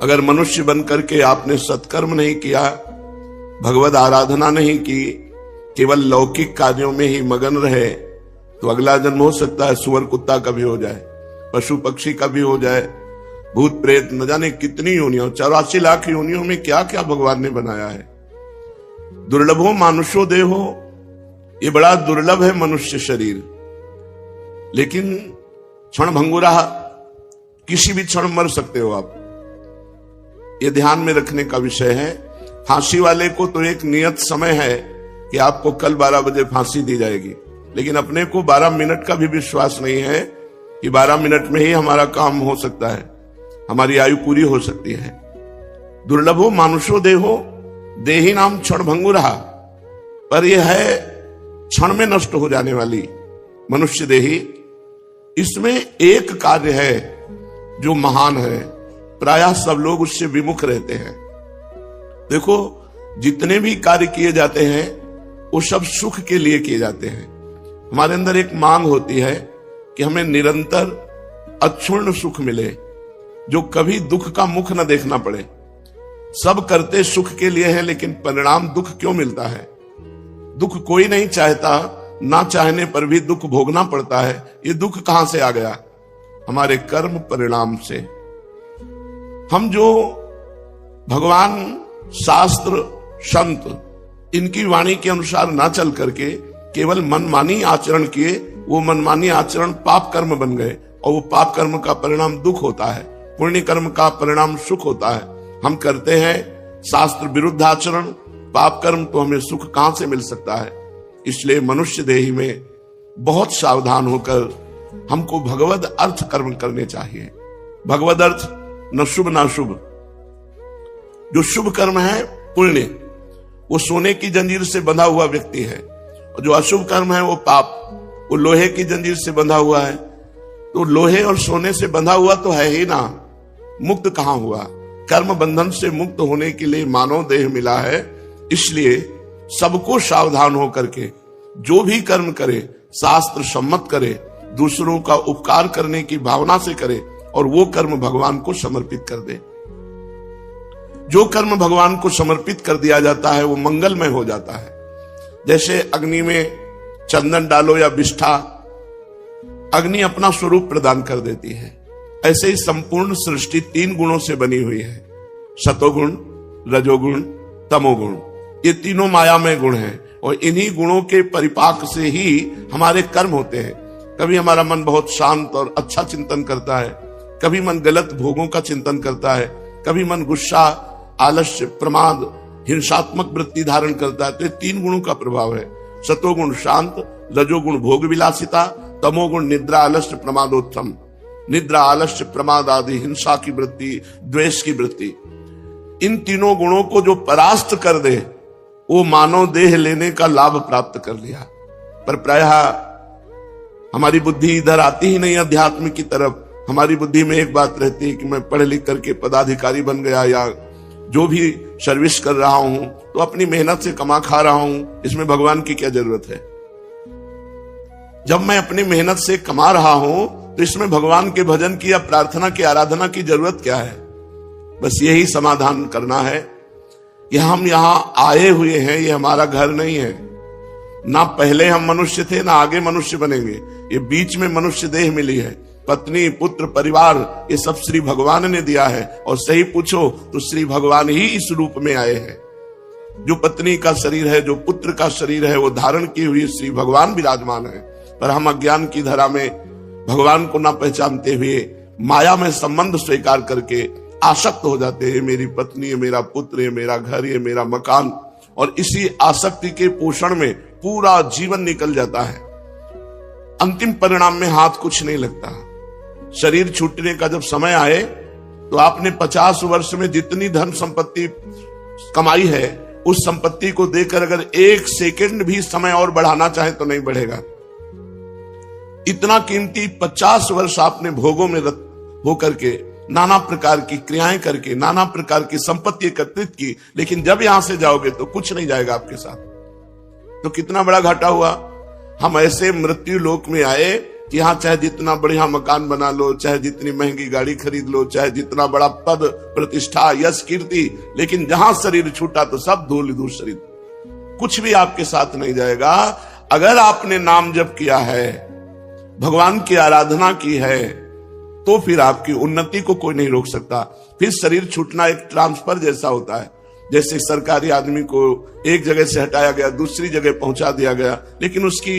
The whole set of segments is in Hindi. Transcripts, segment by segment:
अगर मनुष्य बन करके आपने सत्कर्म नहीं किया, भगवद आराधना नहीं की, केवल लौकिक कार्यों में ही मगन रहे, तो अगला जन्म हो सकता है सुअर कुत्ता का भी हो जाए, पशु पक्षी का भी हो जाए, भूत प्रेत, न जाने कितनी योनियों, 84 लाख योनियों में क्या क्या भगवान ने बनाया है। दुर्लभो मानुषो देहो, ये बड़ा दुर्लभ है मनुष्य शरीर, लेकिन क्षण भंगुरा, किसी भी क्षण मर सकते हो आप। ये ध्यान में रखने का विषय है। फांसी वाले को तो एक नियत समय है कि आपको कल 12 बजे फांसी दी जाएगी, लेकिन अपने को 12 मिनट का भी विश्वास नहीं है कि 12 मिनट में ही हमारा काम हो सकता है, हमारी आयु पूरी हो सकती है। दुर्लभो मानुषो देहो, देही नाम क्षण भंगुरा, पर यह है क्षण में नष्ट हो जाने वाली मनुष्य देही। इसमें एक कार्य है जो महान है, प्रायः सब लोग उससे विमुख रहते हैं। देखो, जितने भी कार्य किए जाते हैं वो सब सुख के लिए किए जाते हैं। हमारे अंदर एक मांग होती है कि हमें निरंतर अक्षुण्ण सुख मिले, जो कभी दुख का मुख न देखना पड़े। सब करते सुख के लिए है, लेकिन परिणाम दुख क्यों मिलता है? दुख कोई नहीं चाहता, ना चाहने पर भी दुख भोगना पड़ता है। ये दुख कहां से आ गया? हमारे कर्म परिणाम से। हम जो भगवान, शास्त्र, संत इनकी वाणी के अनुसार ना चल करके केवल मनमानी आचरण किए, वो मनमानी आचरण पाप कर्म बन गए, और वो पाप कर्म का परिणाम दुख होता है, पुण्य कर्म का परिणाम सुख होता है। हम करते हैं शास्त्र विरुद्ध आचरण, पाप कर्म, तो हमें सुख कहां से मिल सकता है? इसलिए मनुष्य देही में बहुत सावधान होकर हमको भगवद अर्थ कर्म करने चाहिए। भगवद अर्थ न शुभ ना शुभ। जो शुभ कर्म है पुण्य, वो सोने की जंजीर से बंधा हुआ व्यक्ति है, और जो अशुभ कर्म है वो पाप, वो लोहे की जंजीर से बंधा हुआ है। तो लोहे और सोने से बंधा हुआ तो है ही ना, मुक्त कहां हुआ? कर्म बंधन से मुक्त होने के लिए मानव देह मिला है। इसलिए सबको सावधान होकर के जो भी कर्म करे शास्त्र सम्मत करे, दूसरों का उपकार करने की भावना से करे, और वो कर्म भगवान को समर्पित कर दे। जो कर्म भगवान को समर्पित कर दिया जाता है वो मंगलमय हो जाता है। जैसे अग्नि में चंदन डालो या विष्ठा, अग्नि अपना स्वरूप प्रदान कर देती है। ऐसे ही संपूर्ण सृष्टि 3 गुणों से बनी हुई है, सतोगुण, रजोगुण, तमोगुण। ये तीनों मायामय गुण हैं, और इन्हीं गुणों के परिपाक से ही हमारे कर्म होते हैं। कभी हमारा मन बहुत शांत और अच्छा चिंतन करता है, कभी मन गलत भोगों का चिंतन करता है, कभी मन गुस्सा, आलस्य, प्रमाद, हिंसात्मक वृत्ति धारण करता है। तो ये 3 गुणों का प्रभाव है। सतोगुण शांत, रजोगुण भोग विलासिता, तमोगुण निद्रा, आलस्य, प्रमादोत्थम। निद्रा, आलस्य, प्रमाद आदि हिंसा की वृत्ति, द्वेष की वृत्ति, इन तीनों गुणों को जो परास्त कर दे, वो मानव देह लेने का लाभ प्राप्त कर लिया। पर प्रायः हमारी बुद्धि इधर आती ही नहीं अध्यात्म की तरफ। हमारी बुद्धि में एक बात रहती है कि मैं पढ़ लिख करके पदाधिकारी बन गया, या जो भी सर्विस कर रहा हूं तो अपनी मेहनत से कमा खा रहा हूं, इसमें भगवान की क्या जरूरत है? जब मैं अपनी मेहनत से कमा रहा हूं तो इसमें भगवान के भजन की या प्रार्थना की, आराधना की जरूरत क्या है? बस यही समाधान करना है कि हम यहां आए हुए हैं, ये हमारा घर नहीं है। ना पहले हम मनुष्य थे, ना आगे मनुष्य बनेंगे। ये बीच में मनुष्य देह मिली है। पत्नी, पुत्र, परिवार, ये सब श्री भगवान ने दिया है। और सही पूछो तो श्री भगवान ही इस रूप में आए हैं। जो पत्नी का शरीर है, जो पुत्र का शरीर है, वो धारण की हुई श्री भगवान विराजमान है। पर हम अज्ञान की धरा में भगवान को ना पहचानते हुए माया में संबंध स्वीकार करके आसक्त हो जाते हैं। मेरी पत्नी है, मेरा पुत्र है, मेरा घर है, मेरा मकान, और इसी आसक्ति के पोषण में पूरा जीवन निकल जाता है। अंतिम परिणाम में हाथ कुछ नहीं लगता। शरीर छूटने का जब समय आए तो आपने 50 वर्ष में जितनी धन संपत्ति कमाई है, उस संपत्ति को देकर अगर 1 सेकंड भी समय और बढ़ाना चाहे तो नहीं बढ़ेगा। इतना कीमती 50 वर्ष आपने भोगों में होकर के नाना प्रकार की क्रियाएं करके नाना प्रकार की संपत्ति एकत्रित की, लेकिन जब यहां से जाओगे तो कुछ नहीं जाएगा आपके साथ। तो कितना बड़ा घाटा हुआ। हम ऐसे मृत्यु लोक में आए कि यहाँ चाहे जितना बढ़िया मकान बना लो, चाहे जितनी महंगी गाड़ी खरीद लो, चाहे जितना बड़ा पद प्रतिष्ठा यश कीर्ति, लेकिन जहां शरीर छूटा तो सब धूल धूल शरीर, कुछ भी आपके साथ नहीं जाएगा। अगर आपने नाम जप किया है, भगवान की आराधना की है, तो फिर आपकी उन्नति को कोई नहीं रोक सकता। फिर शरीर छूटना एक ट्रांसफर जैसा होता है, जैसे सरकारी आदमी को एक जगह से हटाया गया, दूसरी जगह पहुंचा दिया गया, लेकिन उसकी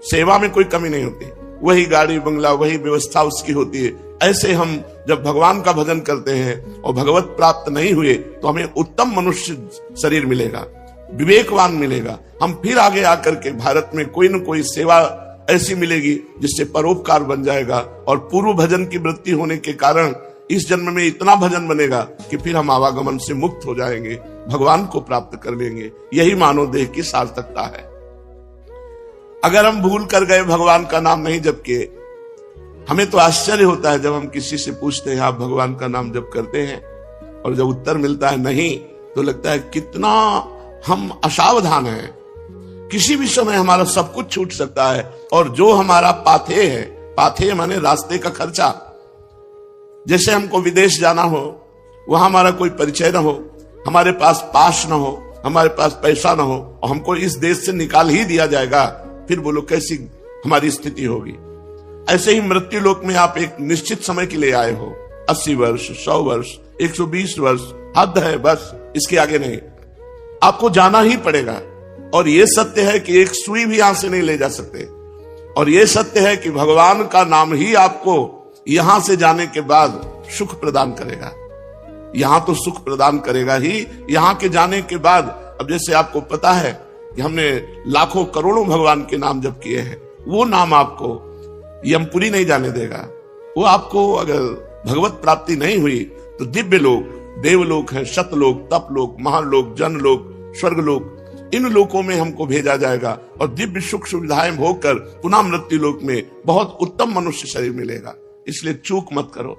सेवा में कोई कमी नहीं होती, वही गाड़ी बंगला वही व्यवस्था उसकी होती है। ऐसे हम जब भगवान का भजन करते हैं और भगवत प्राप्त नहीं हुए तो हमें उत्तम मनुष्य शरीर मिलेगा, विवेकवान मिलेगा। हम फिर आगे आकर के भारत में कोई न कोई सेवा ऐसी मिलेगी जिससे परोपकार बन जाएगा, और पूर्व भजन की वृत्ति होने के कारण इस जन्म में इतना भजन बनेगा कि फिर हम आवागमन से मुक्त हो जाएंगे, भगवान को प्राप्त कर लेंगे। यही मानव देह की सार्थकता है। अगर हम भूल कर गए, भगवान का नाम नहीं जप किए, हमें तो आश्चर्य होता है जब हम किसी से पूछते हैं आप भगवान का नाम जप करते हैं, और जब उत्तर मिलता है नहीं, तो लगता है कितना हम असावधान हैं। किसी भी समय हमारा सब कुछ छूट सकता है, और जो हमारा पाथेय है, पाथेय माने रास्ते का खर्चा, जैसे हमको विदेश जाना हो, वहां हमारा कोई परिचय न हो, हमारे पास पास न हो, हमारे पास पैसा न हो, और हमको इस देश से निकाल ही दिया जाएगा, फिर बोलो कैसी हमारी स्थिति होगी। ऐसे ही मृत्यु लोक में आप एक निश्चित समय के लिए आए हो, 80 वर्ष, 100 वर्ष, 120 वर्ष, हद है बस, इसके आगे नहीं। आपको जाना ही पड़ेगा, और यह सत्य है कि एक सुई भी यहां से नहीं ले जा सकते, और यह सत्य है कि भगवान का नाम ही आपको यहां से जाने के बाद सुख प्रदान करेगा। यहां तो सुख प्रदान करेगा ही, यहां के जाने के बाद। अब जैसे आपको पता है कि हमने लाखों करोड़ों भगवान के नाम जप किए हैं, वो नाम आपको यमपुरी नहीं जाने देगा। वो आपको अगर भगवत प्राप्ति नहीं हुई तो दिव्य लोक, देवलोक है, सतलोक, तपलोक, महालोक, जनलोक, स्वर्गलोक, इन लोकों में हमको भेजा जाएगा, और दिव्य सुख सुविधाएं भोगकर पुनः मृत्यु लोक में बहुत उत्तम मनुष्य शरीर मिलेगा। इसलिए चूक मत करो।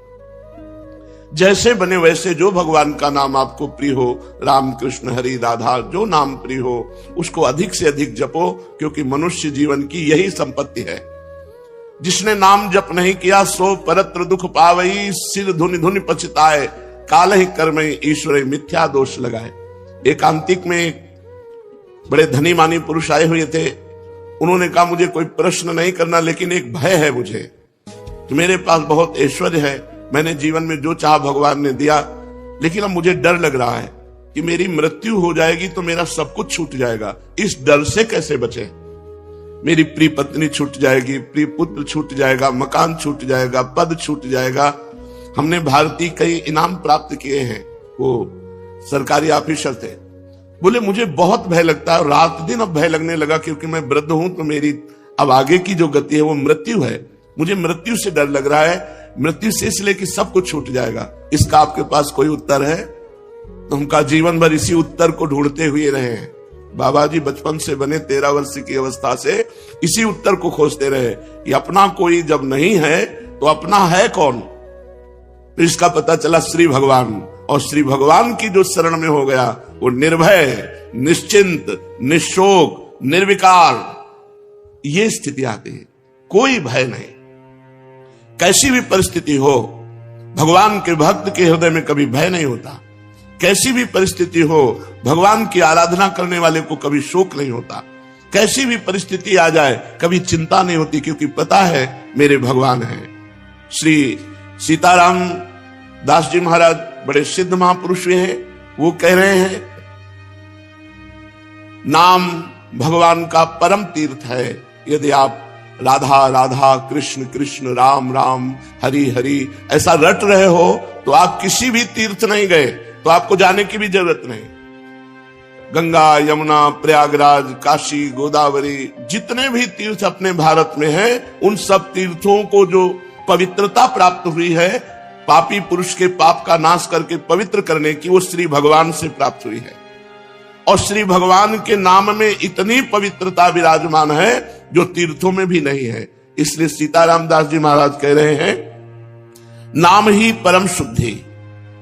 जैसे बने वैसे जो भगवान का नाम आपको प्रिय हो, राम कृष्ण हरि राधा, जो नाम प्रिय हो उसको अधिक से अधिक जपो, क्योंकि मनुष्य जीवन की यही संपत्ति है। जिसने नाम जप नहीं किया सो परत्र दुख पावई, सिर धुनि धुनि पछताए, काल ही कर्म ईश्वर मिथ्या दोष लगाए। एकांतिक में एक बड़े धनी मानी पुरुष आए हुए थे। उन्होंने कहा मुझे कोई प्रश्न नहीं करना, लेकिन एक भय है मुझे, तो मेरे पास बहुत ऐश्वर्य है, मैंने जीवन में जो चाहा भगवान ने दिया, लेकिन अब मुझे डर लग रहा है कि मेरी मृत्यु हो जाएगी तो मेरा सब कुछ छूट जाएगा। इस डर से कैसे बचे? मेरी प्रिय पत्नी छूट जाएगी, प्रिय पुत्र छूट जाएगा, मकान छूट जाएगा, पद छूट जाएगा। हमने भारतीय कई इनाम प्राप्त किए हैं, वो सरकारी ऑफिसर थे। बोले मुझे बहुत भय लगता है, रात दिन अब भय लगने लगा, क्योंकि मैं वृद्ध हूं, तो मेरी अब आगे की जो गति है वो मृत्यु है। मुझे मृत्यु से डर लग रहा है, मृत्यु से इसलिए कि सब कुछ छूट जाएगा। इसका आपके पास कोई उत्तर है? तो हम का जीवन भर इसी उत्तर को ढूंढते हुए रहे हैं। बाबा जी बचपन से बने 13 वर्ष की अवस्था से इसी उत्तर को खोजते रहे कि अपना कोई जब नहीं है तो अपना है कौन? तो इसका पता चला श्री भगवान, और श्री भगवान की जो शरण में हो गया वो निर्भय, निश्चिंत, निशोक, निर्विकार, ये स्थिति आती है। कोई भय नहीं, कैसी भी परिस्थिति हो, भगवान के भक्त के हृदय में कभी भय नहीं होता। कैसी भी परिस्थिति हो, भगवान की आराधना करने वाले को कभी शोक नहीं होता। कैसी भी परिस्थिति आ जाए कभी चिंता नहीं होती, क्योंकि पता है मेरे भगवान हैं। श्री सीताराम दास जी महाराज बड़े सिद्ध महापुरुष हैं। वो कह रहे हैं नाम भगवान का परम तीर्थ है। यदि आप राधा राधा, कृष्ण कृष्ण, राम राम, हरि हरि ऐसा रट रहे हो तो आप किसी भी तीर्थ नहीं गए, तो आपको जाने की भी जरूरत नहीं। गंगा, यमुना, प्रयागराज, काशी, गोदावरी, जितने भी तीर्थ अपने भारत में हैं, उन सब तीर्थों को जो पवित्रता प्राप्त हुई है, पापी पुरुष के पाप का नाश करके पवित्र करने की, वो श्री भगवान से प्राप्त हुई है। और श्री भगवान के नाम में इतनी पवित्रता विराजमान है जो तीर्थों में भी नहीं है। इसलिए सीताराम दास जी महाराज कह रहे हैं नाम ही परम शुद्धि,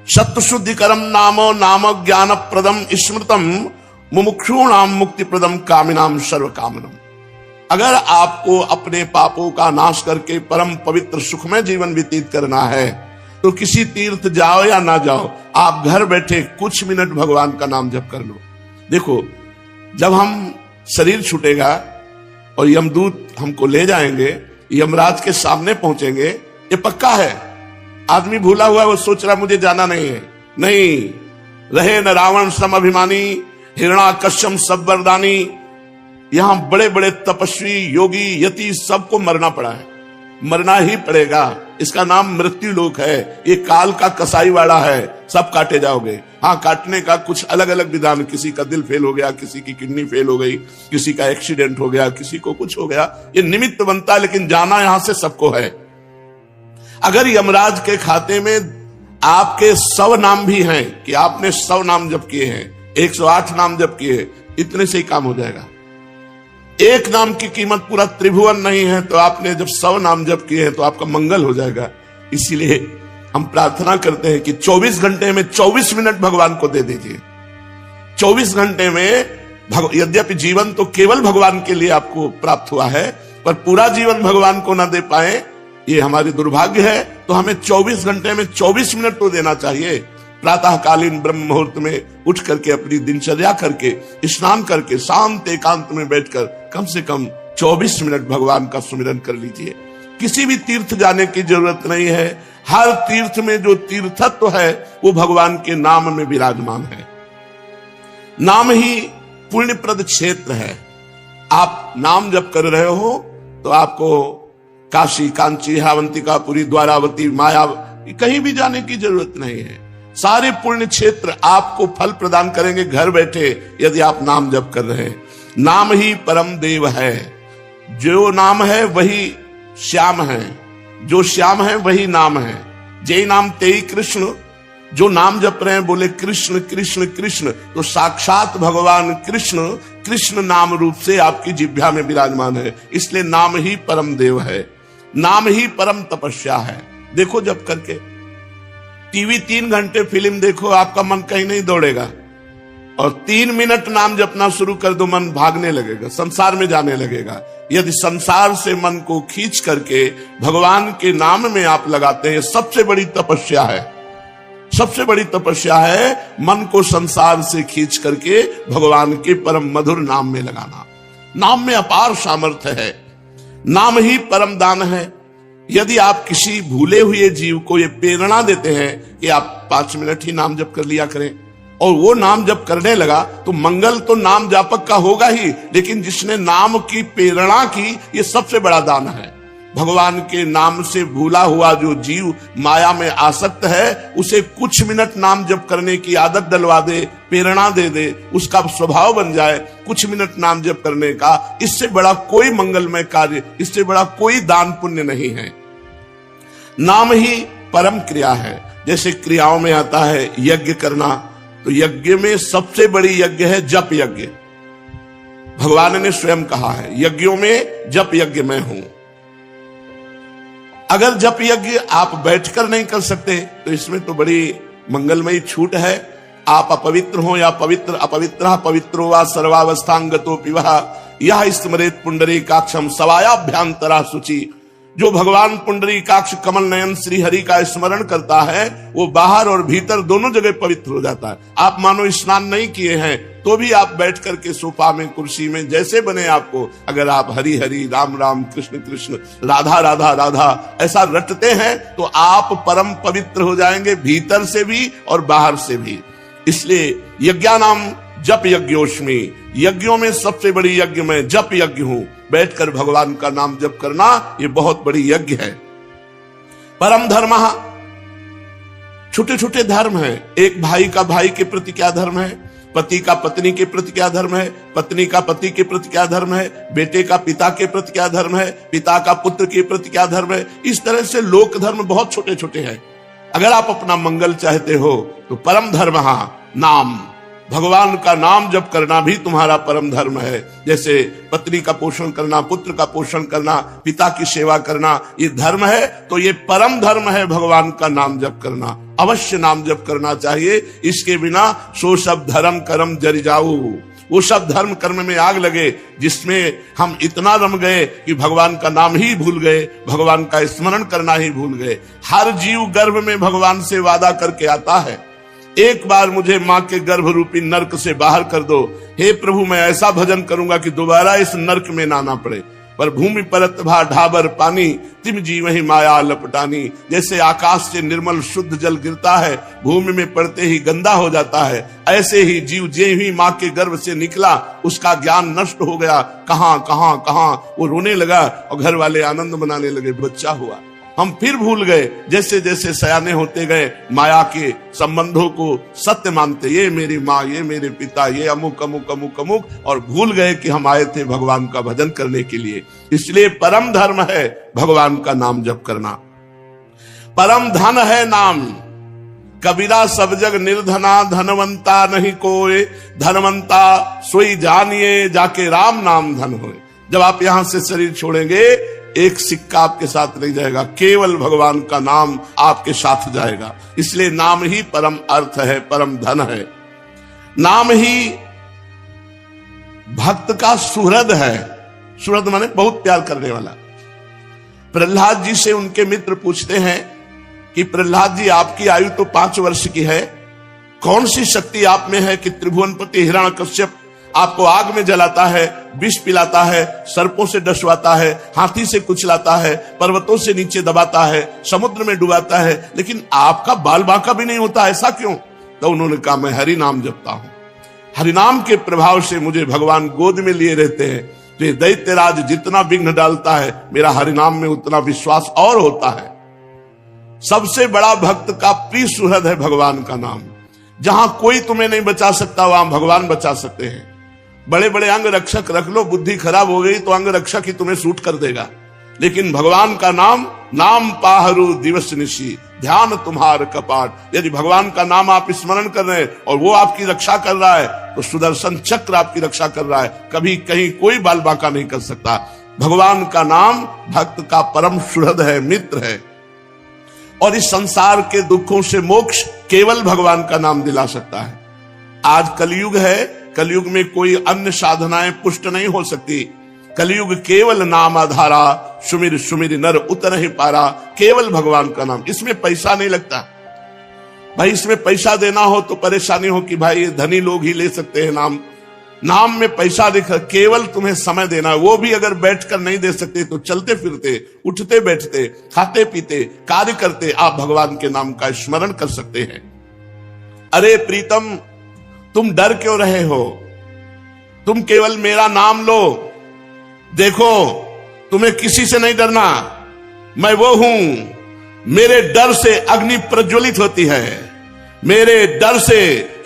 सत्य शुद्धि करम नामो, नाम ज्ञान प्रदम स्मृतम, मुमुक्षूणाम मुक्ति प्रदम, कामिनाम सर्व कामनम। अगर आपको अपने पापों का नाश करके परम पवित्र सुखमय जीवन व्यतीत करना है तो किसी तीर्थ जाओ या ना जाओ, आप घर बैठे कुछ मिनट भगवान का नाम जप कर लो। देखो, जब हम शरीर छूटेगा और यमदूत हमको ले जाएंगे, यमराज के सामने पहुंचेंगे, ये पक्का है। आदमी भूला हुआ, वो सोच रहा मुझे जाना नहीं है। नहीं, रहे न रावण सम अभिमानी, हिरणाकश्यप सब वरदानी। यहां बड़े बड़े तपस्वी, योगी, यति सबको मरना पड़ा है, मरना ही पड़ेगा। इसका नाम मृत्यु लोक है। ये काल का कसाई वाला है, सब काटे जाओगे। हाँ, काटने का कुछ अलग अलग विधान, किसी का दिल फेल हो गया, किसी की किडनी फेल हो गई, किसी का एक्सीडेंट हो गया, किसी को कुछ हो गया, ये निमित्त बनता है, लेकिन जाना यहां से सबको है। अगर यमराज के खाते में आपके 100 नाम भी हैं कि आपने 100 नाम जप किए हैं, 108 नाम जप किए, इतने से ही काम हो जाएगा। एक नाम की कीमत पूरा त्रिभुवन नहीं है, तो आपने जब 100 नाम जप किए हैं तो आपका मंगल हो जाएगा। इसीलिए हम प्रार्थना करते हैं कि 24 घंटे में 24 मिनट भगवान को दे दीजिए। 24 घंटे में यद्यपि जीवन तो केवल भगवान के लिए आपको प्राप्त हुआ है, पर पूरा जीवन भगवान को ना दे पाए, ये हमारी दुर्भाग्य है। तो हमें 24 घंटे में 24 मिनट तो देना चाहिए। प्रातःकालीन ब्रह्म मुहूर्त में उठ करके अपनी दिनचर्या करके, स्नान करके, शांत एकांत में बैठकर कम से कम 24 मिनट भगवान का सुमिरन कर लीजिए। किसी भी तीर्थ जाने की जरूरत नहीं है। हर तीर्थ में जो तीर्थत्व है वो भगवान के नाम में विराजमान है। नाम ही पुण्यप्रद क्षेत्र है। आप नाम जप कर रहे हो तो आपको काशी, कांची, अवंतिकापुरी, द्वारावती, माया, कहीं भी जाने की जरूरत नहीं है। सारे पुण्य क्षेत्र आपको फल प्रदान करेंगे घर बैठे, यदि आप नाम जप कर रहे हैं। नाम ही परम देव है। जो नाम है वही श्याम है, जो श्याम है वही नाम है। जय नाम तेई कृष्ण। जो नाम जप रहे हैं बोले कृष्ण कृष्ण कृष्ण, तो साक्षात भगवान कृष्ण कृष्ण नाम रूप से आपकी जिह्वा में विराजमान है। इसलिए नाम ही परम देव है, नाम ही परम तपस्या है। देखो, जप करके टीवी 3 घंटे फिल्म देखो, आपका मन कहीं नहीं दौड़ेगा, और 3 मिनट नाम जपना शुरू कर दो, मन भागने लगेगा, संसार में जाने लगेगा। यदि संसार से मन को खींच करके भगवान के नाम में आप लगाते हैं, सबसे बड़ी तपस्या है। सबसे बड़ी तपस्या है मन को संसार से खींच करके भगवान के परम मधुर नाम में लगाना। नाम में अपार सामर्थ्य है। नाम ही परम दान है। यदि आप किसी भूले हुए जीव को ये प्रेरणा देते हैं कि आप 5 मिनट ही नाम जप कर लिया करें, और वो नाम जप करने लगा, तो मंगल तो नाम जापक का होगा ही, लेकिन जिसने नाम की प्रेरणा की, ये सबसे बड़ा दान है। भगवान के नाम से भूला हुआ जो जीव माया में आसक्त है, उसे कुछ मिनट नाम जप करने की आदत डलवा दे, प्रेरणा दे दे, उसका स्वभाव बन जाए कुछ मिनट नाम जप करने का। इससे बड़ा कोई मंगलमय कार्य, इससे बड़ा कोई दान पुण्य नहीं है। नाम ही परम क्रिया है। जैसे क्रियाओं में आता है यज्ञ करना, तो यज्ञ में सबसे बड़ी यज्ञ है जप यज्ञ। भगवान ने स्वयं कहा है, यज्ञों में जप यज्ञ मैं हूं। अगर जप यज्ञ आप बैठकर नहीं कर सकते, तो इसमें तो बड़ी मंगलमयी छूट है। आप अपवित्र हो या पवित्र, अपवित्र पवित्रो वा सर्वावस्थांगतो पिवा, यह स्मरेत पुंडरीकाक्षम सवायाभ्यांतरा शुचि। जो भगवान पुंडरीकाक्ष कमल नयन श्री हरि का स्मरण करता है, वो बाहर और भीतर दोनों जगह पवित्र हो जाता है। आप मानो स्नान नहीं किए हैं, तो भी आप बैठ करके सोफा में, कुर्सी में, जैसे बने आपको, अगर आप हरि हरि, राम राम, कृष्ण कृष्ण, राधा राधा राधा ऐसा रटते हैं, तो आप परम पवित्र हो जाएंगे, भीतर से भी और बाहर से भी। इसलिए यज्ञानाम जप यज्ञोष्मी, यज्ञों में सबसे बड़ी यज्ञ मैं जप यज्ञ हूं। बैठकर भगवान का नाम जप करना, ये बहुत बड़ी यज्ञ है। परम धर्म, छोटे छोटे धर्म हैं। एक भाई का भाई के प्रति क्या धर्म है, पति का पत्नी के प्रति क्या धर्म है, पत्नी का पति के प्रति क्या धर्म है, बेटे का पिता के प्रति क्या धर्म है, पिता का पुत्र के प्रति क्या धर्म है। इस तरह से लोक धर्म बहुत छोटे छोटे हैं। अगर आप अपना मंगल चाहते हो तो परम धर्म नाम, भगवान का नाम जप करना भी तुम्हारा परम धर्म है। जैसे पत्नी का पोषण करना, पुत्र का पोषण करना, पिता की सेवा करना, ये धर्म है, तो ये परम धर्म है भगवान का नाम जप करना। अवश्य नाम जप करना चाहिए। इसके बिना सो सब धर्म कर्म जरि जाऊ, वो सब धर्म कर्म में आग लगे जिसमें हम इतना रम गए कि भगवान का नाम ही भूल गए, भगवान का स्मरण करना ही भूल गए। हर जीव गर्भ में भगवान से वादा करके आता है, एक बार मुझे मां के गर्भ रूपी नरक से बाहर कर दो, हे प्रभु मैं ऐसा भजन करूंगा कि दोबारा इस नरक में ना आना पड़े। पर भूमि परत भा ढाबर पानी, तिम जीव ही माया लपटानी। जैसे आकाश से निर्मल शुद्ध जल गिरता है, भूमि में पड़ते ही गंदा हो जाता है, ऐसे ही जीव जे ही माँ के गर्भ से निकला उसका ज्ञान नष्ट हो गया। कहां कहां कहां वो रोने लगा और घर वाले आनंद मनाने लगे, बच्चा हुआ। हम फिर भूल गए, जैसे जैसे सयाने होते गए माया के संबंधों को सत्य मानते, ये मेरी माँ, ये मेरे पिता, ये अमुक अमुक अमुक अमुक, और भूल गए कि हम आए थे भगवान का भजन करने के लिए। इसलिए परम धर्म है भगवान का नाम जप करना, परम धन है नाम। कबीरा सब जग निर्धना, धनवंता नहीं कोई, धनवंता सोई जानिए, जाके राम नाम धन होए। जब आप यहां से शरीर छोड़ेंगे एक सिक्का आपके साथ नहीं जाएगा, केवल भगवान का नाम आपके साथ जाएगा। इसलिए नाम ही परम अर्थ है, परम धन है। नाम ही भक्त का सुहृद है। सुहृद माने बहुत प्यार करने वाला। प्रहलाद जी से उनके मित्र पूछते हैं कि प्रहलाद जी आपकी आयु तो 5 वर्ष की है, कौन सी शक्ति आप में है कि त्रिभुवनपति हिरण्यकश्यप आपको आग में जलाता है, विष पिलाता है, सर्पों से डसवाता है, हाथी से कुचलाता है, पर्वतों से नीचे दबाता है, समुद्र में डुबाता है, लेकिन आपका बाल बांका भी नहीं होता, ऐसा क्यों? तो उन्होंने कहा मैं हरि नाम जपता हूं, हरिनाम के प्रभाव से मुझे भगवान गोद में लिए रहते हैं। तो ये दैत्यराज जितना विघ्न डालता है, मेरा हरिनाम में उतना विश्वास और होता है। सबसे बड़ा भक्त का प्रिय सुहृद है भगवान का नाम। जहां कोई तुम्हें नहीं बचा सकता वहां भगवान बचा सकते हैं। बड़े बड़े अंग रक्षक रख लो, बुद्धि खराब हो गई तो अंग रक्षक ही तुम्हें सूट कर देगा, लेकिन भगवान का नाम, नाम पाहरू दिवस निशी, ध्यान तुम्हार कपाट। यदि भगवान का नाम आप स्मरण कर रहे हैं और वो आपकी रक्षा कर रहा है तो सुदर्शन चक्र आपकी रक्षा कर रहा है, कभी कहीं कोई बाल बांका नहीं कर सकता। भगवान का नाम भक्त का परम सुहृद है, मित्र है, और इस संसार के दुखों से मोक्ष केवल भगवान का नाम दिला सकता है। आज कलयुग है, कलयुग में कोई अन्य साधनाएं पुष्ट नहीं हो सकती। कलयुग केवल नाम आधारा, सुमिर सुमिर नर उतर ही पारा। केवल भगवान का नाम, इसमें पैसा नहीं लगता भाई। इसमें पैसा देना हो तो परेशानी हो कि भाई ये धनी लोग ही ले सकते हैं नाम। नाम में पैसा दिखा, केवल तुम्हें समय देना, वो भी अगर बैठकर नहीं दे सकते तो चलते फिरते, उठते बैठते, खाते पीते, कार्य करते आप भगवान के नाम का स्मरण कर सकते हैं। अरे प्रीतम, तुम डर क्यों रहे हो? तुम केवल मेरा नाम लो। देखो, तुम्हें किसी से नहीं डरना, मैं वो हूं। मेरे डर से अग्नि प्रज्वलित होती है, मेरे डर से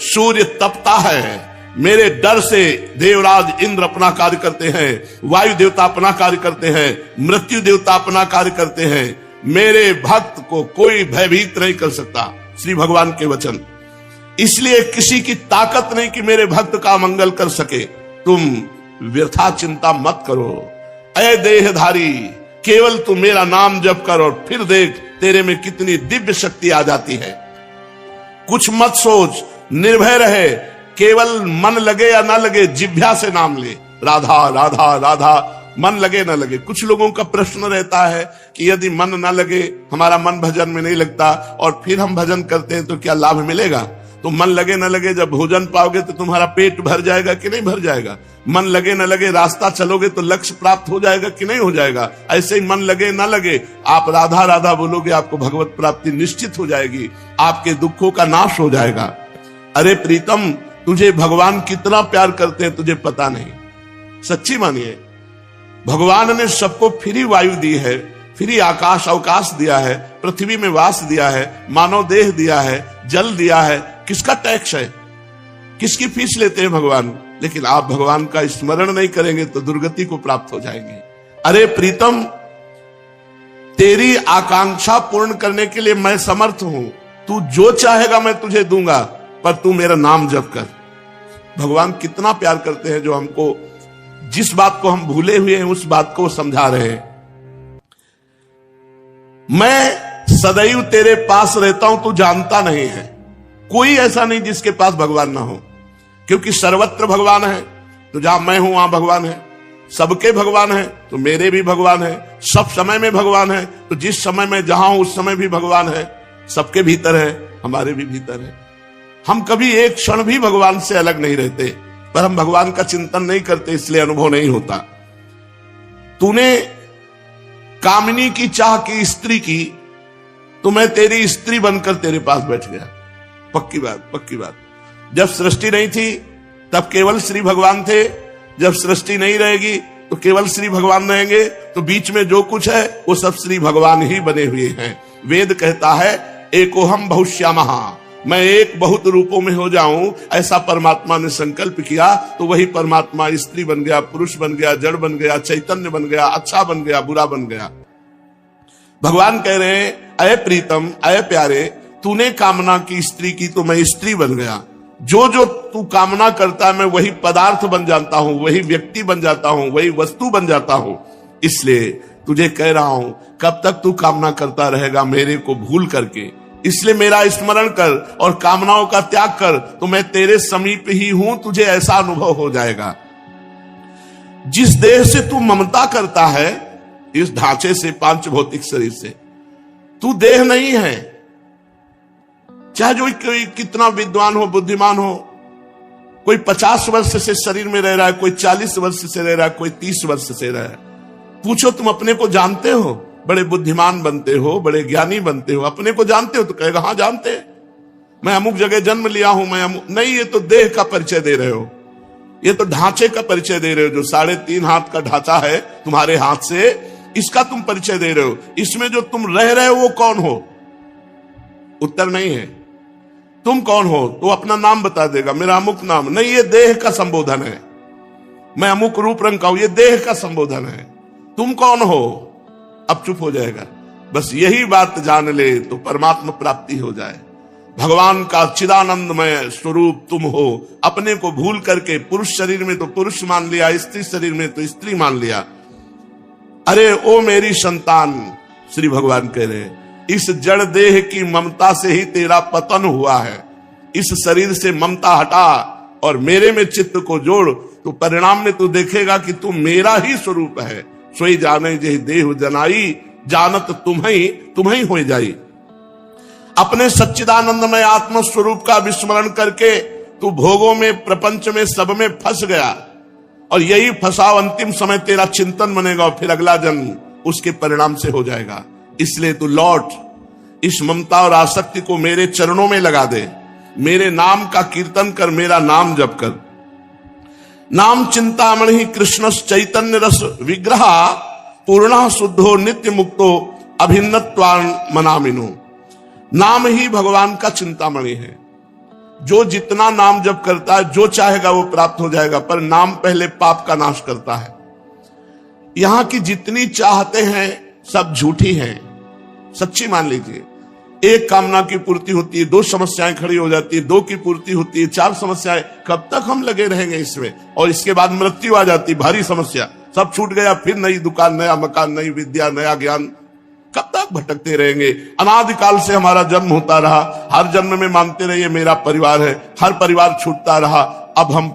सूर्य तपता है, मेरे डर से देवराज इंद्र अपना कार्य करते हैं, वायु देवता अपना कार्य करते हैं, मृत्यु देवता अपना कार्य करते हैं। मेरे भक्त को कोई भयभीत नहीं कर सकता, श्री भगवान के वचन। इसलिए किसी की ताकत नहीं कि मेरे भक्त का मंगल कर सके। तुम व्यर्था चिंता मत करो। ऐ देहधारी, केवल तू मेरा नाम जप कर और फिर देख तेरे में कितनी दिव्य शक्ति आ जाती है। कुछ मत सोच, निर्भय रहे, केवल मन लगे या ना लगे जिह्वा से नाम ले, राधा राधा राधा, मन लगे ना लगे। कुछ लोगों का प्रश्न रहता है कि यदि मन ना लगे, हमारा मन भजन में नहीं लगता और फिर हम भजन करते हैं तो क्या लाभ मिलेगा? तो मन लगे न लगे, जब भोजन पाओगे तो तुम्हारा पेट भर जाएगा कि नहीं भर जाएगा? मन लगे न लगे, रास्ता चलोगे तो लक्ष्य प्राप्त हो जाएगा कि नहीं हो जाएगा? ऐसे ही मन लगे न लगे, आप राधा राधा बोलोगे, आपको भगवत प्राप्ति निश्चित हो जाएगी, आपके दुखों का नाश हो जाएगा। अरे प्रीतम, तुझे भगवान कितना प्यार करते हैं तुझे पता नहीं। सच्ची मानिए, भगवान ने सबको फ्री वायु दी है, फ्री आकाश अवकाश दिया है, पृथ्वी में वास दिया है, मानव देह दिया है, जल दिया है। किसका टैक्स है? किसकी फीस लेते हैं भगवान? लेकिन आप भगवान का स्मरण नहीं करेंगे तो दुर्गति को प्राप्त हो जाएंगे। अरे प्रीतम, तेरी आकांक्षा पूर्ण करने के लिए मैं समर्थ हूं। तू जो चाहेगा मैं तुझे दूंगा, पर तू मेरा नाम जप कर। भगवान कितना प्यार करते हैं, जो हमको जिस बात को हम भूले हुए हैं उस बात को समझा रहे हैं। मैं सदैव तेरे पास रहता हूं, तू जानता नहीं है। कोई ऐसा नहीं जिसके पास भगवान ना हो, क्योंकि सर्वत्र भगवान है। तो जहां मैं हूं वहां भगवान है, सबके भगवान है तो मेरे भी भगवान है, सब समय में भगवान है तो जिस समय में जहां हूं उस समय भी भगवान है, सबके भीतर है, हमारे भी भीतर है। हम कभी एक क्षण भी भगवान से अलग नहीं रहते, पर हम भगवान का चिंतन नहीं करते, इसलिए अनुभव नहीं होता। तूने कामिनी की चाह की स्त्री की तो मैं तेरी स्त्री बनकर तेरे पास बैठ गया। पक्की बात, पक्की बात। जब सृष्टि नहीं थी तब केवल श्री भगवान थे, जब सृष्टि नहीं रहेगी तो केवल श्री भगवान रहेंगे, तो बीच में जो कुछ है वो सब श्री भगवान ही बने हुए हैं। वेद कहता है एकोहम बहुश्यामः, मैं एक बहुत रूपों में हो जाऊं, ऐसा परमात्मा ने संकल्प किया तो वही परमात्मा स्त्री बन गया, पुरुष बन गया, जड़ बन गया, चैतन्य बन गया, अच्छा बन गया, बुरा बन गया। भगवान कह रहे हैं अय प्रीतम, अय प्यारे, तूने कामना की स्त्री की तो मैं स्त्री बन गया। जो जो तू कामना करता है मैं वही पदार्थ बन जाता हूं, वही व्यक्ति बन जाता हूं, वही वस्तु बन जाता हूं। इसलिए तुझे कह रहा हूं कब तक तू कामना करता रहेगा मेरे को भूल करके, इसलिए मेरा स्मरण कर और कामनाओं का त्याग कर, तो मैं तेरे समीप ही हूं, तुझे ऐसा अनुभव हो जाएगा। जिस देह से तू ममता करता है, इस ढांचे से, पांच भौतिक शरीर से, तू देह नहीं है। चाहे जो कोई कितना विद्वान हो, बुद्धिमान हो, कोई 50 वर्ष से शरीर में रह रहा है, कोई 40 वर्ष से रह रहा है, कोई 30 वर्ष से रह रहा है। पूछो तुम अपने को जानते हो? बड़े बुद्धिमान बनते हो, बड़े ज्ञानी बनते हो, अपने को जानते हो? तो कहेगा हाँ जानते हैं, मैं अमुक जगह जन्म लिया हूं, मैं अमुक। नहीं, ये तो देह का परिचय दे रहे हो, ये तो ढांचे का परिचय दे रहे हो। जो 3.5 हाथ का ढांचा है तुम्हारे हाथ से, इसका तुम परिचय दे रहे हो। इसमें जो तुम रह रहे हो वो कौन हो? उत्तर नहीं है। तुम कौन हो? तो अपना नाम बता देगा, मेरा अमुक नाम। नहीं, ये देह का संबोधन है। मैं अमुक रूप रंग का हूं, ये देह का संबोधन है। तुम कौन हो? अब चुप हो जाएगा। बस यही बात जान ले तो परमात्मा प्राप्ति हो जाए। भगवान का चिदानंदमय स्वरूप तुम हो। अपने को भूल करके पुरुष शरीर में तो पुरुष मान लिया, स्त्री शरीर में तो स्त्री मान लिया। अरे ओ मेरी संतान, श्री भगवान कह रहे हैं, इस जड़ देह की ममता से ही तेरा पतन हुआ है। इस शरीर से ममता हटा और मेरे में चित्त को जोड़, तो परिणाम में तू देखेगा कि तू मेरा ही स्वरूप है। सोई जाने जही देह जनाई, जानत तुम्हें हो जाई। अपने सच्चिदानंदमय आत्म स्वरूप का विस्मरण करके तू भोगों में, प्रपंच में, सब में फंस गया, और यही फंसाव अंतिम समय तेरा चिंतन बनेगा और फिर अगला जन्म उसके परिणाम से हो जाएगा। इसलिए तू लौट, इस ममता और आसक्ति को मेरे चरणों में लगा दे, मेरे नाम का कीर्तन कर, मेरा नाम जप कर। नाम चिंतामणि कृष्ण चैतन्य रस विग्रह, पूर्ण शुद्धो नित्य मुक्तो अभिन्नत्वान् मनामिनो। नाम ही भगवान का चिंतामणि है। जो जितना नाम जप करता है, जो चाहेगा वो प्राप्त हो जाएगा, पर नाम पहले पाप का नाश करता है। यहां की जितनी चाहते हैं सब झूठी हैं, सच्ची मान लीजिए। एक कामना की पूर्ति होती है, 2 समस्याएं खड़ी हो जाती है, 2 की पूर्ति होती है, 4 समस्याएं। कब तक हम लगे रहेंगे इसमें? और इसके बाद मृत्यु आ जाती, भारी समस्या, सब छूट गया, फिर नई दुकान, नया मकान, नई विद्या, नया ज्ञान। कब तक भटकते रहेंगे? अनादिकाल से हमारा जन्म होता रहा, हर जन्म में मानते रहिए मेरा परिवार है, हर परिवार छूटता रहा। अब हम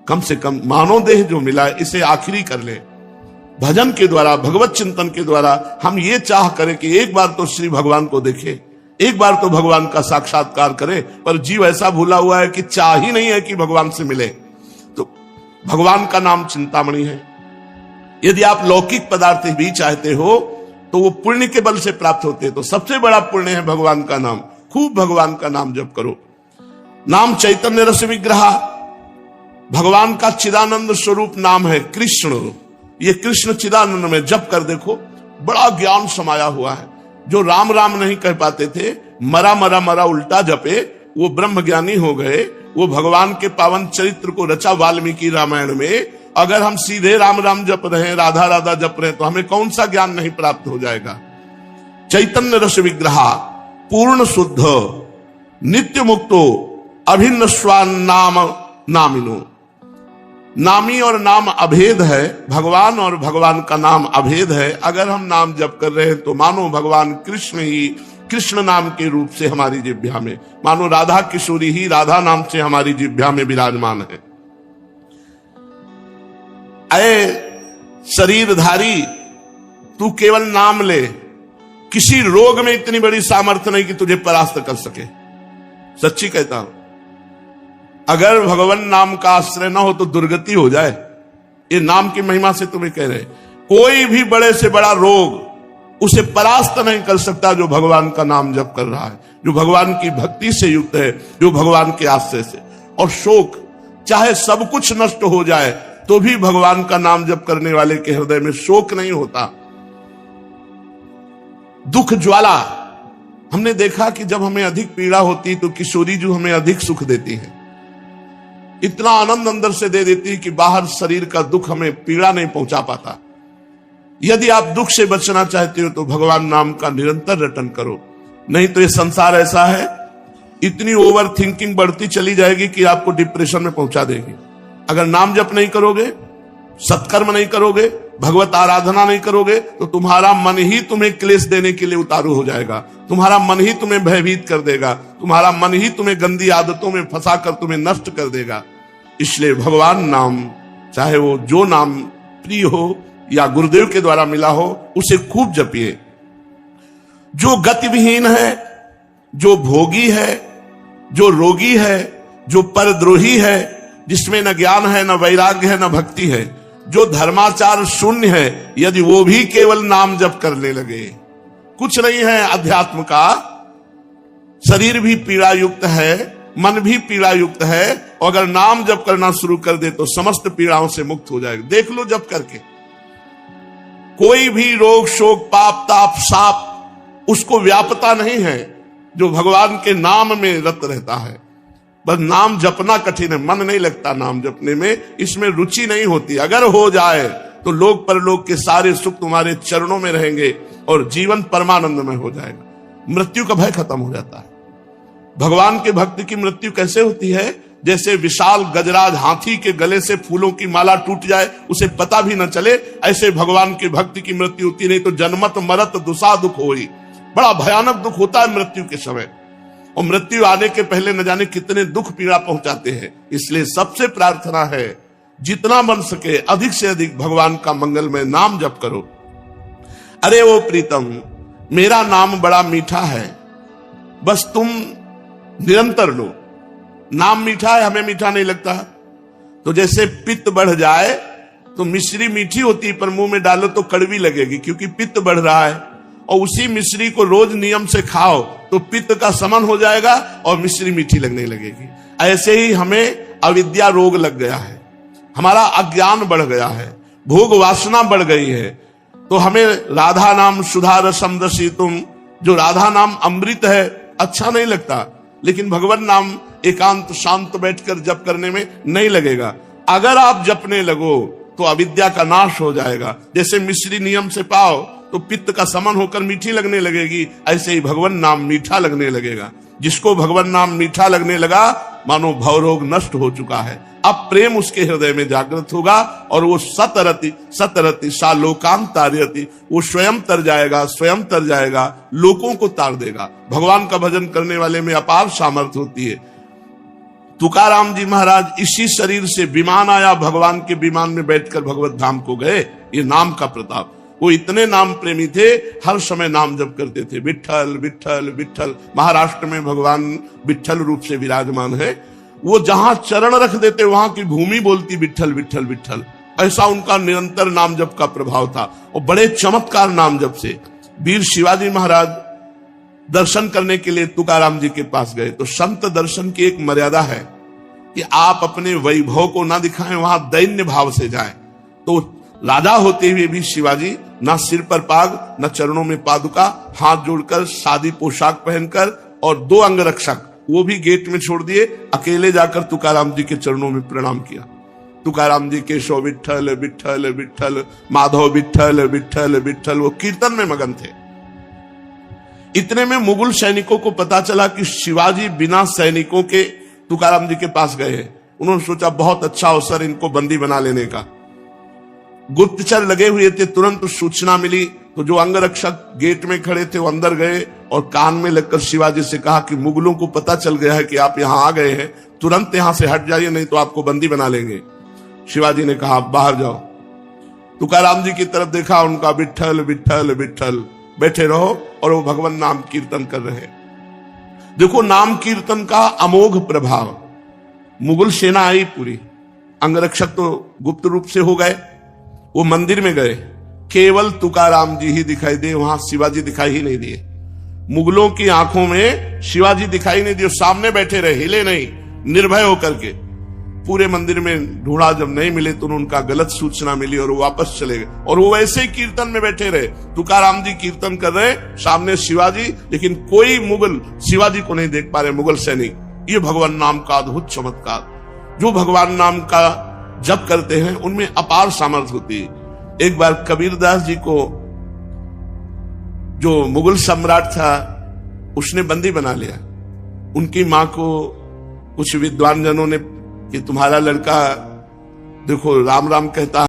कम से कम मानव देह जो मिला है इसे आखिरी कर ले। भजन के द्वारा, भगवत चिंतन के द्वारा हम ये चाह करें कि एक बार तो श्री भगवान को देखें, एक बार तो भगवान का साक्षात्कार करें। पर जीव ऐसा भूला हुआ है कि चाह ही नहीं है कि भगवान से मिले। तो भगवान का नाम चिंतामणि है। यदि आप लौकिक पदार्थ भी चाहते हो तो वो पुण्य के बल से प्राप्त होते हैं। तो सबसे बड़ा पुण्य है भगवान का नाम। खूब भगवान का नाम जप करो। नाम चैतन्य रस विग्रह, भगवान का चिदानंद स्वरूप नाम है कृष्ण। ये कृष्ण चिदानंद में जप कर देखो, बड़ा ज्ञान समाया हुआ है। जो राम राम नहीं कह पाते थे, मरा मरा मरा उल्टा जपे, वो ब्रह्म ज्ञानी हो गए। वो भगवान के पावन चरित्र को रचा वाल्मीकि रामायण में। अगर हम सीधे राम राम जप रहे हैं, राधा राधा जप रहे हैं, तो हमें कौन सा ज्ञान नहीं प्राप्त हो जाएगा? चैतन्य रस विग्रह, पूर्ण शुद्ध, नित्य मुक्तो अभिन्न स्वान नाम नामिनो। नामी और नाम अभेद है, भगवान और भगवान का नाम अभेद है। अगर हम नाम जप कर रहे हैं तो मानो भगवान कृष्ण ही कृष्ण नाम के रूप से हमारी जिह्वा में, मानो राधा किशोरी ही राधा नाम से हमारी जिह्वा में विराजमान है। अये शरीरधारी, तू केवल नाम ले, किसी रोग में इतनी बड़ी सामर्थ्य नहीं कि तुझे परास्त कर सके। सच्ची कहता हूं, अगर भगवान नाम का आश्रय ना हो तो दुर्गति हो जाए। ये नाम की महिमा से तुम्हें कह रहे, कोई भी बड़े से बड़ा रोग उसे परास्त नहीं कर सकता जो भगवान का नाम जप कर रहा है, जो भगवान की भक्ति से युक्त है, जो भगवान के आश्रय से। और शोक, चाहे सब कुछ नष्ट हो जाए तो भी भगवान का नाम जप करने वाले के हृदय में शोक नहीं होता। दुख ज्वाला, हमने देखा कि जब हमें अधिक पीड़ा होती तो किशोरी जो हमें अधिक सुख देती है, इतना आनंद अंदर से दे देती है कि बाहर शरीर का दुख हमें पीड़ा नहीं पहुंचा पाता। यदि आप दुख से बचना चाहते हो तो भगवान नाम का निरंतर रटन करो, नहीं तो ये संसार ऐसा है, इतनी ओवर थिंकिंग बढ़ती चली जाएगी कि आपको डिप्रेशन में पहुंचा देगी। अगर नाम जप नहीं करोगे, सत्कर्म नहीं करोगे, भगवत आराधना नहीं करोगे तो तुम्हारा मन ही तुम्हें क्लेश देने के लिए उतारू हो जाएगा, तुम्हारा मन ही तुम्हें भयभीत कर देगा, तुम्हारा मन ही तुम्हें गंदी आदतों में फंसाकर तुम्हें नष्ट कर देगा। इसलिए भगवान नाम, चाहे वो जो नाम प्रिय हो या गुरुदेव के द्वारा मिला हो, उसे खूब जपिए। जो गतिविहीन है, जो भोगी है, जो रोगी है, जो परद्रोही है, जिसमें न ज्ञान है, न वैराग्य है, न भक्ति है, जो धर्माचार शून्य है, यदि वो भी केवल नाम जप करने लगे, कुछ नहीं है अध्यात्म का, शरीर भी पीड़ा युक्त है, मन भी पीड़ा युक्त है, और अगर नाम जप करना शुरू कर दे तो समस्त पीड़ाओं से मुक्त हो जाएगा। देख लो जप करके, कोई भी रोग शोक पाप ताप साप उसको व्यापता नहीं है जो भगवान के नाम में रत रहता है। बस नाम जपना कठिन है, मन नहीं लगता नाम जपने में, इसमें रुचि नहीं होती। अगर हो जाए तो लोक परलोक के सारे सुख तुम्हारे चरणों में रहेंगे और जीवन परमानंद में हो जाएगा। मृत्यु का भय खत्म हो जाता है। भगवान के भक्त की मृत्यु कैसे होती है? जैसे विशाल गजराज हाथी के गले से फूलों की माला टूट जाए, उसे पता भी न चले, ऐसे भगवान के भक्त की मृत्यु होती। नहीं तो जन्मत मरत दुसा दुख होई, बड़ा भयानक दुख होता है मृत्यु के समय, और मृत्यु आने के पहले न जाने कितने दुख पीड़ा पहुंचाते हैं। इसलिए सबसे प्रार्थना है, जितना बन सके अधिक से अधिक भगवान का मंगलमय नाम जप करो। अरे वो प्रीतम, मेरा नाम बड़ा मीठा है, बस तुम निरंतर लो। नाम मीठा है, हमें मीठा नहीं लगता। तो जैसे पित्त बढ़ जाए तो मिश्री मीठी होती है, पर मुंह में डालो तो कड़वी लगेगी क्योंकि पित्त बढ़ रहा है, और उसी मिश्री को रोज नियम से खाओ तो पित्त का शमन हो जाएगा और मिश्री मीठी लगने लगेगी। ऐसे ही हमें अविद्या रोग लग गया है, हमारा अज्ञान बढ़ गया है, भोग वासना बढ़ गई है, तो हमें राधा नाम सुधा रसम दसी तुम, जो राधा नाम अमृत है, अच्छा नहीं लगता। लेकिन भगवान नाम एकांत शांत बैठकर जप करने में नहीं लगेगा। अगर आप जपने लगो तो अविद्या का नाश हो जाएगा। जैसे मिश्री नियम से पाओ तो पित्त का समन होकर मीठी लगने लगेगी, ऐसे ही भगवान नाम मीठा लगने लगेगा। जिसको भगवान नाम मीठा लगने लगा, मानो भवरोग नष्ट हो चुका है। अब प्रेम उसके हृदय में जागृत होगा और वो सतरति सतरति सा लोकांत तारयति, वो स्वयं तर जाएगा, स्वयं तर जाएगा, लोगों को तार देगा। भगवान का भजन करने वाले में अपार सामर्थ्य होती है। तुकाराम जी महाराज इसी शरीर से विमान आया, भगवान के विमान में बैठकर भगवत धाम को गए। ये नाम का प्रताप। वो इतने नाम प्रेमी थे, हर समय नाम जप करते थे, विठ्ठल विठ्ठल विठ्ठल। महाराष्ट्र में भगवान विठ्ठल रूप से विराजमान है। वो जहां चरण रख देते वहां की भूमि बोलती विठ्ठल विठ्ठल विठ्ठल। ऐसा उनका निरंतर नाम जप का प्रभाव था, और बड़े चमत्कार नाम जप से। वीर शिवाजी महाराज दर्शन करने के लिए तुकाराम जी के पास गए, तो संत दर्शन की एक मर्यादा है कि आप अपने वैभव को ना दिखाएं, वहां दैन्य भाव से जाएं। तो राजा होते हुए भी शिवाजी ना सिर पर पाग, न चरणों में पादुका, हाथ जोड़कर सादी पोशाक पहनकर, और 2 अंगरक्षक वो भी गेट में छोड़ दिए, अकेले जाकर तुकाराम जी के चरणों में प्रणाम किया। तुकाराम जी केशव विठ्ठल विठ्ठल विठ्ठल, माधव विठ्ठल विठ्ठल विठ्ठल, वो कीर्तन में मगन थे। इतने में मुगल सैनिकों को पता चला कि शिवाजी बिना सैनिकों के तुकाराम जी के पास गए हैं। उन्होंने सोचा बहुत अच्छा अवसर इनको बंदी बना लेने का। गुप्तचर लगे हुए थे, तुरंत सूचना मिली तो जो अंगरक्षक गेट में खड़े थे वो अंदर गए और कान में लगकर शिवाजी से कहा कि मुगलों को पता चल गया है कि आप यहां आ गए हैं, तुरंत यहां से हट जाइए नहीं तो आपको बंदी बना लेंगे। शिवाजी ने कहा बाहर जाओ। तुकाराम जी की तरफ देखा, उनका विठ्ठल विठ्ठल विठ्ठल, बैठे रहो, और वो भगवान नाम कीर्तन कर रहे हैं। देखो नाम कीर्तन का अमोघ प्रभाव। मुगल सेना आई पूरी, अंगरक्षक तो गुप्त रूप से हो गए, वो मंदिर में गए, केवल तुकाराम जी ही दिखाई दिए, वहां शिवाजी दिखाई ही नहीं दिए। मुगलों की आंखों में शिवाजी दिखाई नहीं दिए, सामने बैठे रहे, हिले नहीं, निर्भय होकर के। पूरे मंदिर में ढूंढा, जब नहीं मिले तो उनका गलत सूचना मिली और वो वापस चले गए, और वो वैसे ही कीर्तन में बैठे रहे। तुकाराम जी कीर्तन कर रहे, सामने शिवाजी, लेकिन कोई मुगल शिवाजी को नहीं देख पा रहे, मुगल सैनिक। ये भगवान नाम का अद्भुत चमत्कार। जो भगवान नाम का जप करते हैं उनमें अपार सामर्थ्य होती है। एक बार कबीरदास जी को जो मुगल सम्राट था उसने बंदी बना लिया। उनकी मां को कुछ विद्वान जनों ने कि तुम्हारा लड़का देखो राम राम कहता